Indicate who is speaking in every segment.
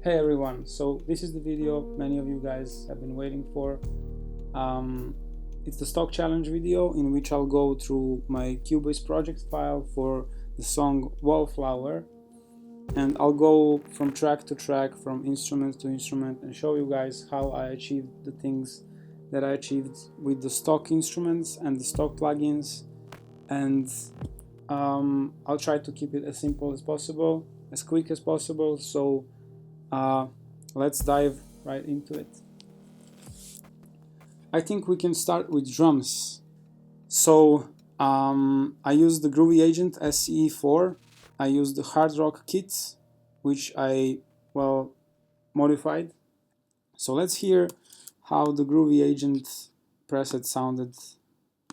Speaker 1: Hey everyone, so this is the video many of you guys have been waiting for. It's the stock challenge video in which I'll go through my CUBASE project file for the song Wallflower, and I'll go from track to track, from instrument to instrument, and show you guys how I achieved the things that I achieved with the stock instruments and the stock plugins. And I'll try to keep it as simple as possible, as quick as possible, so let's dive right into it. I think we can start with drums. So I used the Groovy Agent SCE4. I used the Hard Rock kit, which I, well, modified. So let's hear how the Groovy Agent preset sounded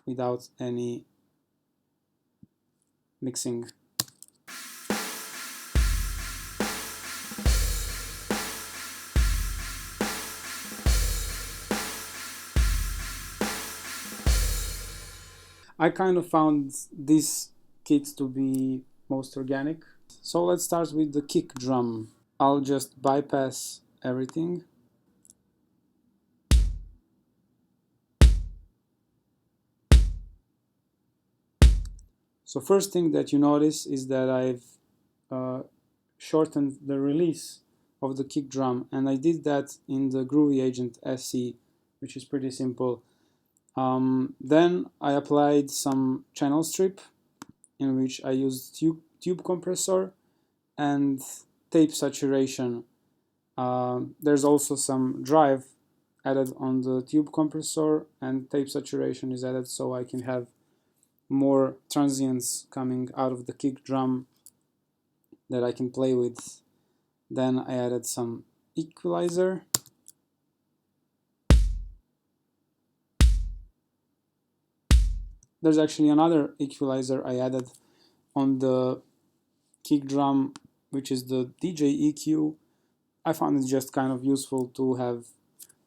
Speaker 1: without any mixing. I kind of found this kit to be most organic. So let's start with the kick drum. I'll just bypass everything. So first thing that you notice is that I've shortened the release of the kick drum, and I did that in the Groovy Agent SE, which is pretty simple. Then I applied some channel strip in which I used tube compressor and tape saturation. There's also some drive added on the tube compressor, and tape saturation is added so I can have more transients coming out of the kick drum that I can play with. Then I added some equalizer. There's actually another equalizer I added on the kick drum, which is the DJ EQ. I found it just kind of useful to have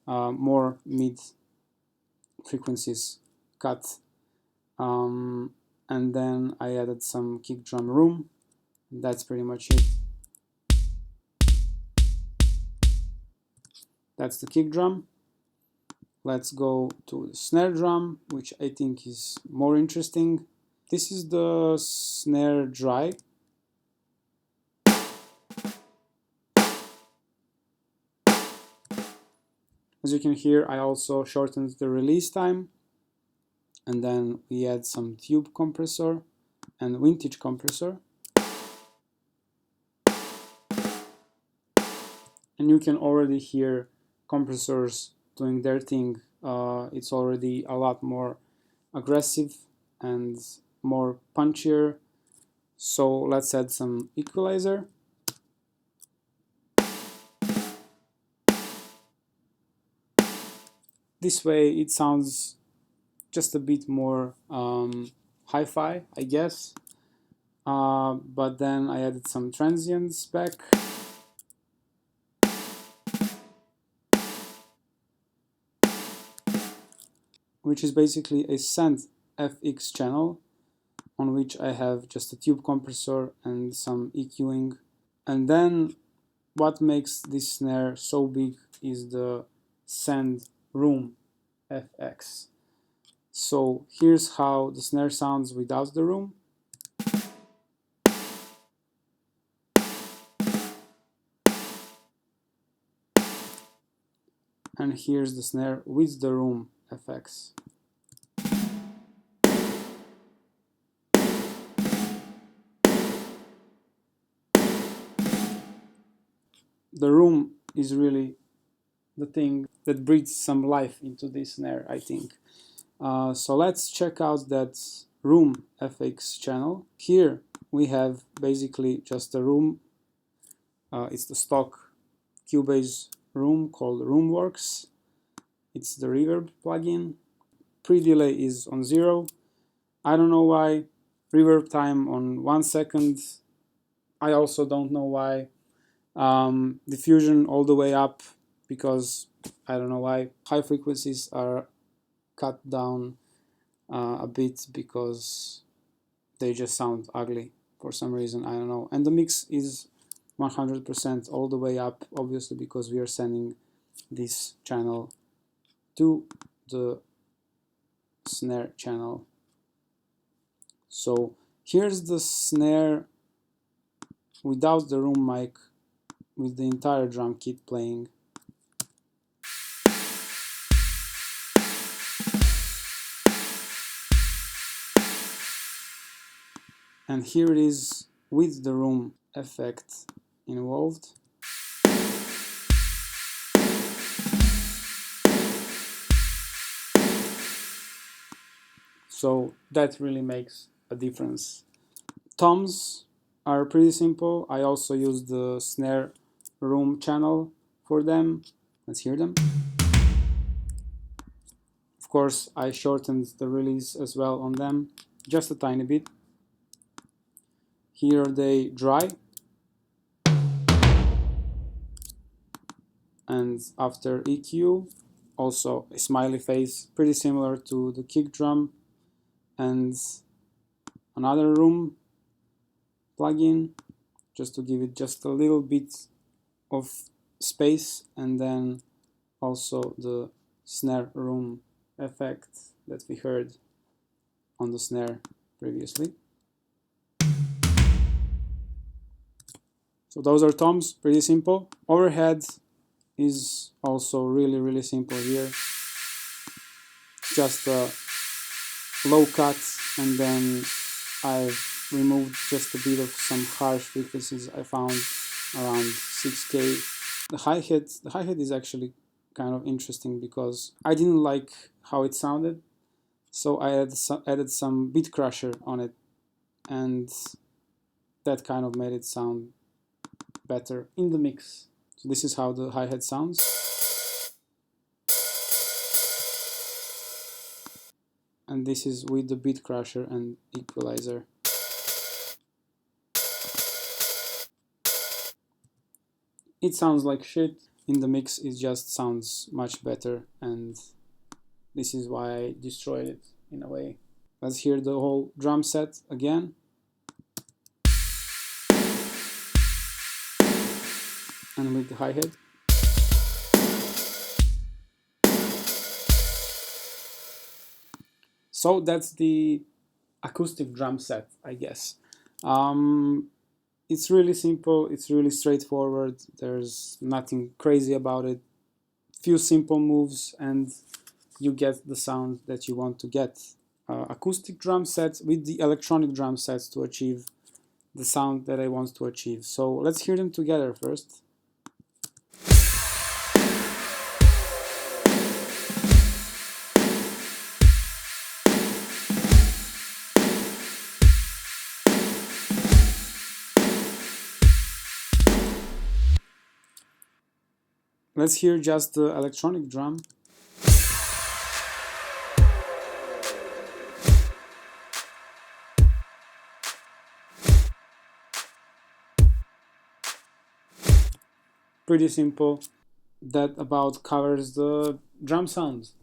Speaker 1: more mid frequencies cut. And then I added some kick drum room. That's pretty much it. That's the kick drum. Let's go to the snare drum, which I think is more interesting. This is the snare dry. As you can hear, I also shortened the release time, and then we add some tube compressor and vintage compressor. And you can already hear compressors doing their thing. It's already a lot more aggressive and more punchier. So let's add some equalizer. This way it sounds just a bit more hi-fi, I guess. But then I added some transients back. Which is basically a Synth FX channel on which I have just a tube compressor and some EQing. And then what makes this snare so big is the send room FX. So here's how the snare sounds without the room. And here's the snare with the room FX. The room is really the thing that breathes some life into this snare, I think. So let's check out that room FX channel. Here we have basically just a room. It's the stock CUBASE room called Roomworks. It's the reverb plugin. Pre-delay is on 0. I don't know why. Reverb time on 1 second. I also don't know why. Diffusion all the way up, because I don't know why. High frequencies are cut down a bit because they just sound ugly for some reason, I don't know. And the mix is 100% all the way up, obviously because we are sending this channel to the snare channel. So here's the snare without the room mic, with the entire drum kit playing. And here it is with the room effect involved. So that really makes a difference. Toms are pretty simple. I also use the snare room channel for them. Let's hear them. Of course, I shortened the release as well on them, just a tiny bit. Here they dry. And after EQ, also a smiley face, pretty similar to the kick drum. And another room plugin, just to give it just a little bit of space, and then also the snare room effect that we heard on the snare previously. So those are toms, pretty simple. Overhead is also really simple here. Just a low cut, and then I've removed just a bit of some harsh frequencies I found around 6K. The hi-hat is actually kind of interesting because I didn't like how it sounded, so I added some beat crusher on it, and that kind of made it sound better in the mix. So this is how the hi-hat sounds. And this is with the beat crusher and equalizer. It sounds like shit. In the mix it just sounds much better, and this is why I destroyed it in a way. Let's hear the whole drum set again. And with the hi-hat. So that's the acoustic drum set, I guess. It's really simple, it's really straightforward, there's nothing crazy about it. Few simple moves and you get the sound that you want to get. Acoustic drum sets with the electronic drum sets to achieve the sound that I want to achieve. So let's hear them together first. Let's hear just the electronic drum. Pretty simple. That about covers the drum sounds.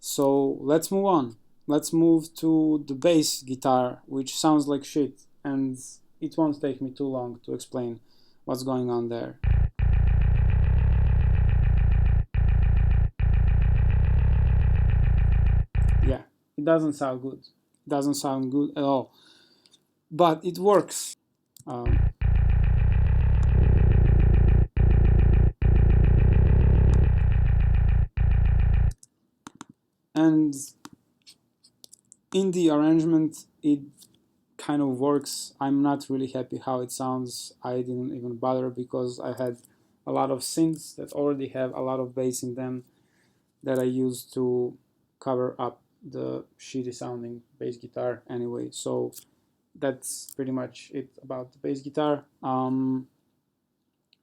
Speaker 1: So let's move on. Let's move to the bass guitar, which sounds like shit, and it won't take me too long to explain what's going on there. Yeah, it doesn't sound good. It doesn't sound good at all. But it works. And in the arrangement, it kind of works. I'm not really happy how it sounds. I didn't even bother because I had a lot of synths that already have a lot of bass in them that I used to cover up the shitty sounding bass guitar anyway. So that's pretty much it about the bass guitar.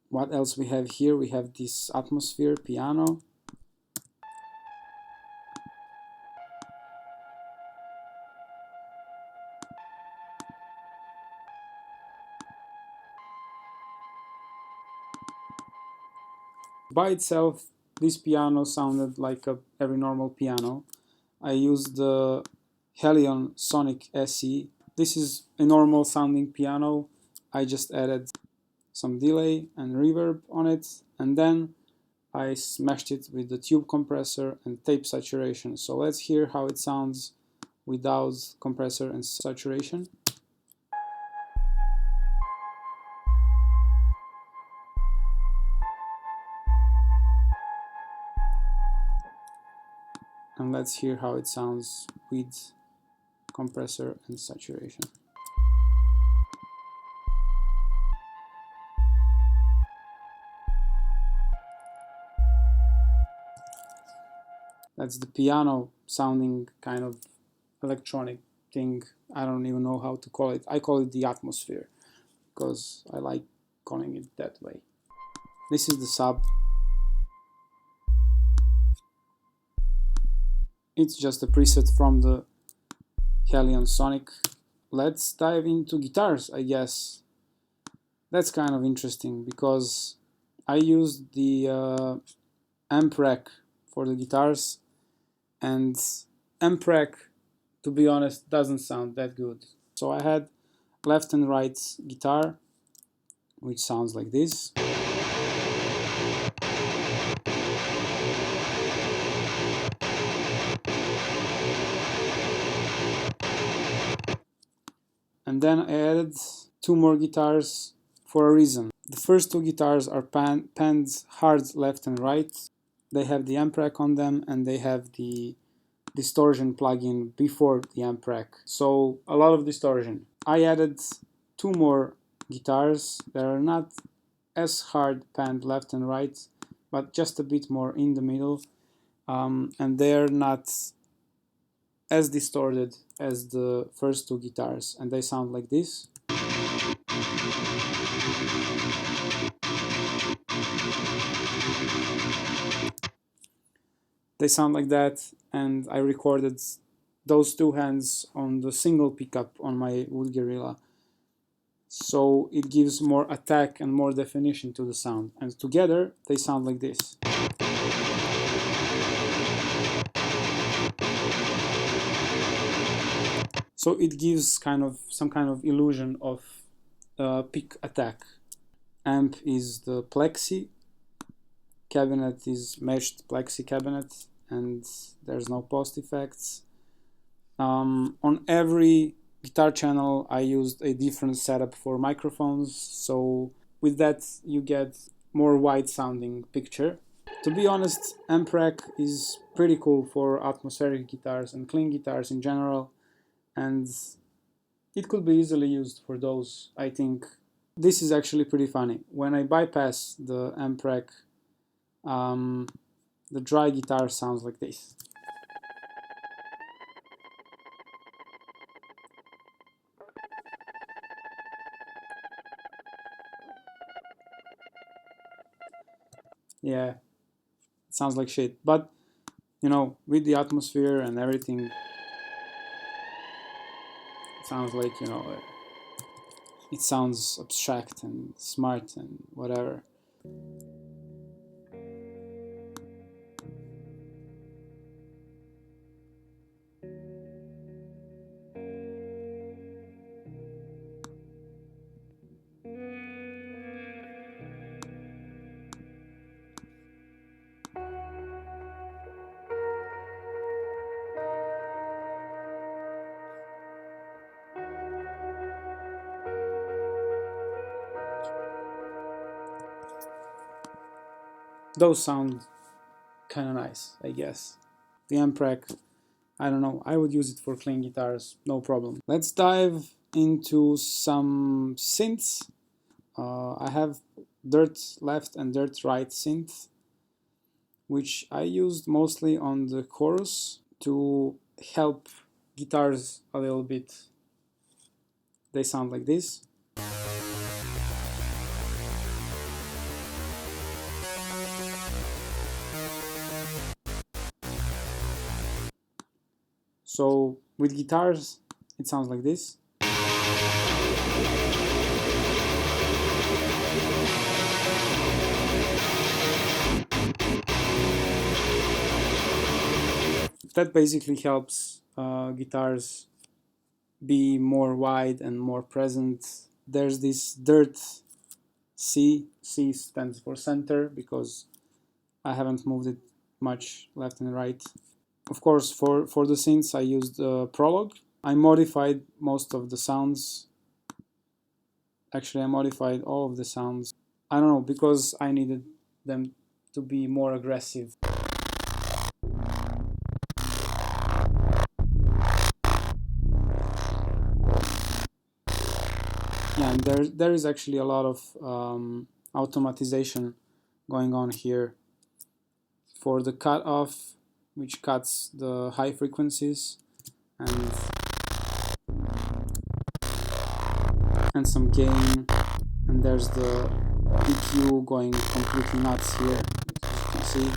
Speaker 1: What else we have here? We have this atmosphere piano. By itself, this piano sounded like a very normal piano. I used the Helion Sonic SE. This is a normal sounding piano. I just added some delay and reverb on it, and then I smashed it with the tube compressor and tape saturation. So let's hear how it sounds without compressor and saturation. And let's hear how it sounds with compressor and saturation. That's the piano sounding kind of electronic thing. I don't even know how to call it. I call it the atmosphere because I like calling it that way. This is the sub. It's just a preset from the Helion Sonic. Let's dive into guitars, I guess. That's kind of interesting because I used the amp rack for the guitars, and amp rack, to be honest, doesn't sound that good. So I had left and right guitar, which sounds like this. And then I added two more guitars for a reason. The first two guitars are panned hard left and right. They have the amp rack on them, and they have the distortion plugin before the amp rack. So a lot of distortion. I added two more guitars that are not as hard panned left and right, but just a bit more in the middle, and they're not as distorted as the first two guitars, and they sound like this. They sound like that, and I recorded those two hands on the single pickup on my Wood Gorilla. So it gives more attack and more definition to the sound, and together they sound like this. So it gives kind of some kind of illusion of pick attack. Amp is the plexi, cabinet is meshed plexi cabinet, and there's no post effects. On every guitar channel I used a different setup for microphones, so with that you get more wide sounding picture. To be honest, amp rack is pretty cool for atmospheric guitars and clean guitars in general, and it could be easily used for those, I think. This is actually pretty funny. When I bypass the amp rack, the dry guitar sounds like this. Yeah, it sounds like shit, but you know, with the atmosphere and everything, it sounds like, you know, it sounds abstract and smart and whatever. Those sound kind of nice, I guess. The amp rack, I don't know, I would use it for clean guitars, no problem. Let's dive into some synths. I have dirt left and dirt right synth, which I used mostly on the chorus to help guitars a little bit. They sound like this. So with guitars, it sounds like this. That basically helps guitars be more wide and more present. There's this dirt C stands for center because I haven't moved it much left and right. Of course, for the synths I used Prologue. I modified most of the sounds. Actually, I modified all of the sounds. I don't know, because I needed them to be more aggressive. Yeah, and there is actually a lot of automatization going on here for the cutoff, which cuts the high frequencies, and some gain, and there's the EQ going completely nuts here, as you can see.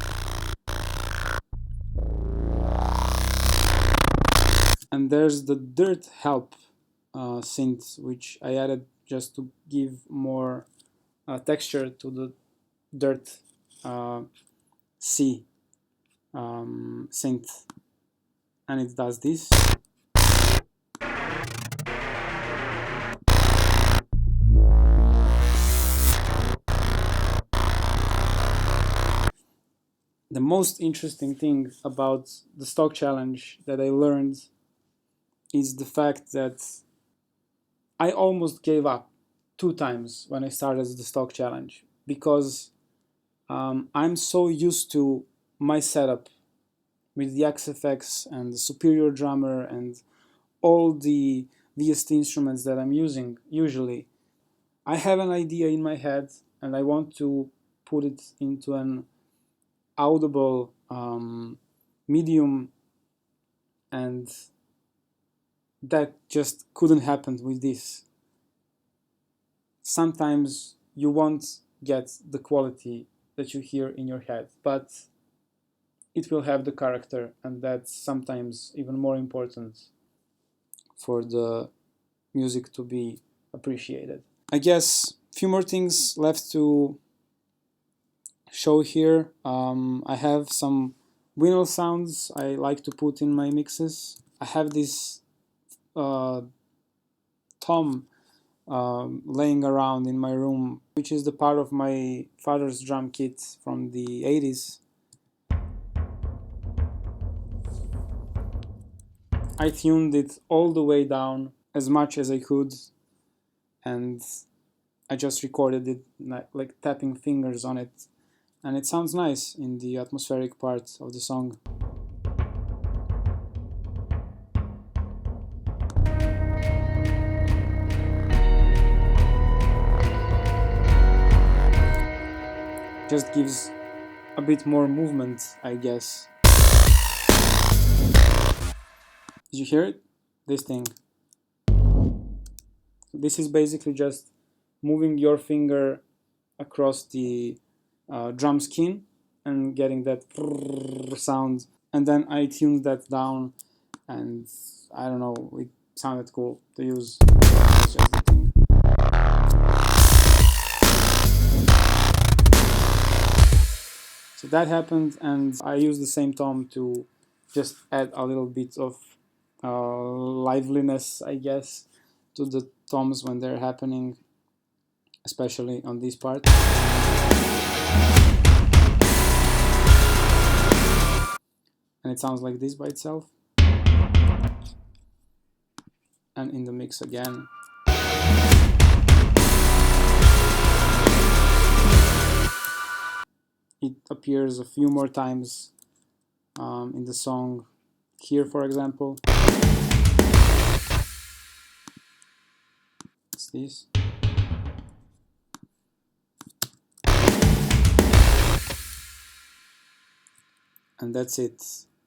Speaker 1: And there's the dirt help synth, which I added just to give more texture to the dirt C synth, and it does this. The most interesting thing about the stock challenge that I learned is the fact that I almost gave up 2 times when I started the stock challenge, because I'm so used to my setup with the XFX and the Superior Drummer and all the VST instruments that I'm using usually. I have an idea in my head and I want to put it into an audible medium, and that just couldn't happen with this. Sometimes you won't get the quality that you hear in your head, but it will have the character, and that's sometimes even more important for the music to be appreciated. I guess a few more things left to show here. I have some vinyl sounds I like to put in my mixes. I have this tom laying around in my room, which is the part of my father's drum kit from the 80s. I tuned it all the way down as much as I could, and I just recorded it like tapping fingers on it, and it sounds nice in the atmospheric part of the song. Just gives a bit more movement, I guess. Did you hear it? This thing. This is basically just moving your finger across the drum skin and getting that sound. And then I tuned that down, and I don't know, it sounded cool to use. That's just the thing. So that happened, and I used the same tom to just add a little bit of liveliness, I guess, to the toms when they're happening, especially on this part. And it sounds like this by itself. And in the mix again. It appears a few more times in the song. Here, for example. It's this. And that's it.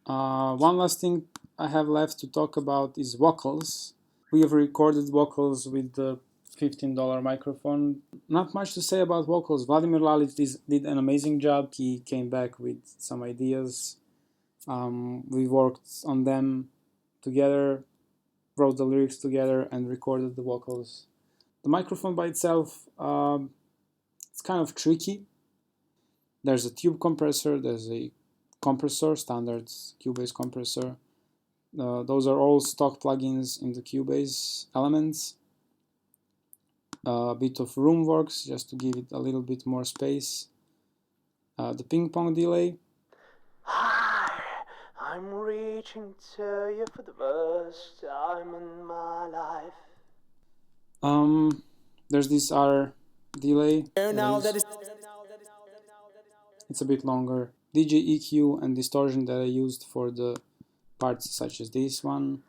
Speaker 1: One last thing I have left to talk about is vocals. We have recorded vocals with the $15 microphone. Not much to say about vocals. Vladimir Lalic did an amazing job. He came back with some ideas. We worked on them together, wrote the lyrics together, and recorded the vocals. The microphone by itself, it's kind of tricky. There's a tube compressor, there's a compressor, standard CUBASE compressor. Those are all stock plugins in the CUBASE elements. a bit of room works just to give it a little bit more space. The ping pong delay.
Speaker 2: Hi, I'm reaching to you for the first time in my life.
Speaker 1: There's this R delay. It's a bit longer. DJ EQ and distortion that I used for the parts such as this one.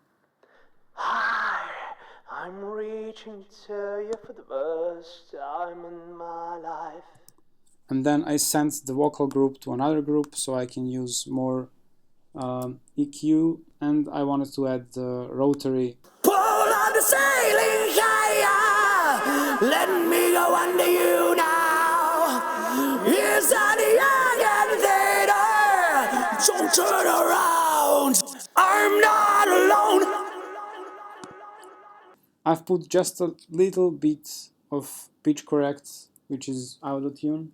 Speaker 2: Hi, I'm reaching to you for the first time in my life.
Speaker 1: And then I sent the vocal group to another group so I can use more EQ, and I wanted to add the rotary.
Speaker 2: Pull on the sailing higher, let me go under you now. Here's on the young and later, don't turn around, I'm not alone.
Speaker 1: I've put just a little bit of pitch correct, which is auto-tune,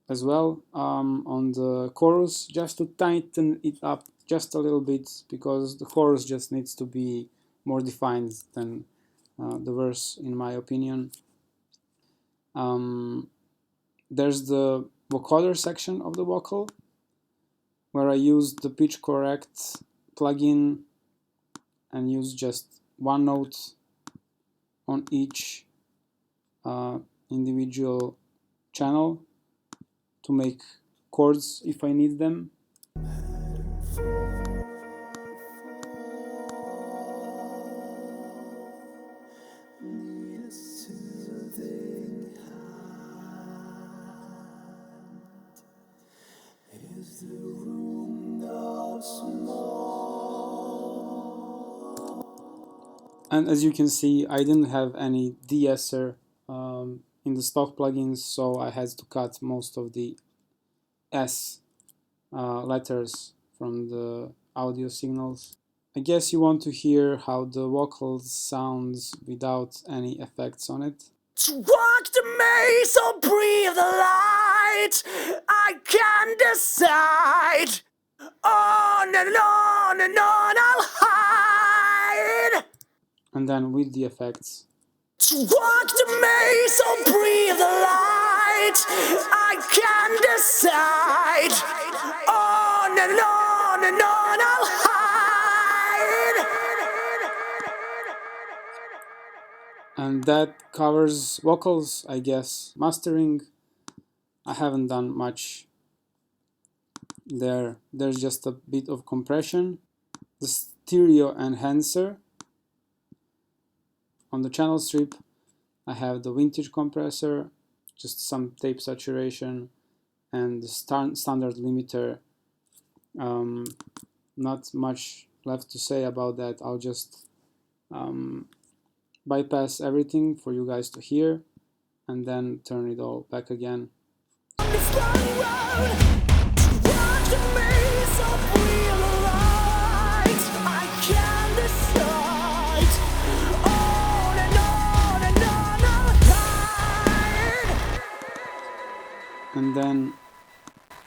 Speaker 1: as well on the chorus, just to tighten it up just a little bit, because the chorus just needs to be more defined than the verse, in my opinion. There's the vocoder section of the vocal, where I used the pitch correct plugin and use just one note on each individual channel to make chords if I need them. And as you can see, I didn't have any de-esser in the stock plugins, so I had to cut most of the S letters from the audio signals. I guess you want to hear how the vocals sounds without any effects on it.
Speaker 2: Walk the maze or breathe the light, I can't decide. On and on and on I'll hide.
Speaker 1: And then with the effects.
Speaker 2: Walk the maze or breathe the light, I can't decide. On and on and on I'll hide.
Speaker 1: And that covers vocals, I guess. Mastering, I haven't done much there. There's just a bit of compression. The stereo enhancer. On the channel strip, I have the vintage compressor, just some tape saturation, and the standard limiter. Not much left to say about that. I'll just bypass everything for you guys to hear and then turn it all back again. And then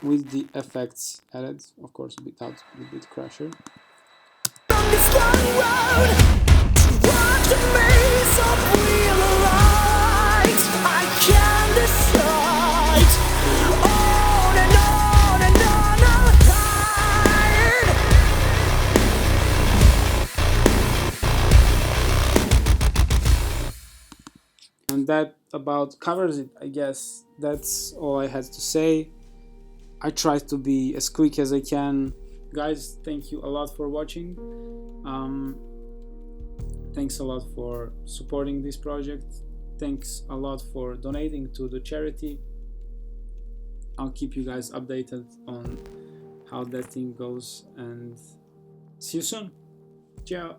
Speaker 1: with the effects added, of course without the beat crusher. And that about covers it, I guess. That's all I had to say. I tried to be as quick as I can. Guys, thank you a lot for watching. Thanks a lot for supporting this project. Thanks a lot for donating to the charity. I'll keep you guys updated on how that thing goes, and see you soon. Ciao.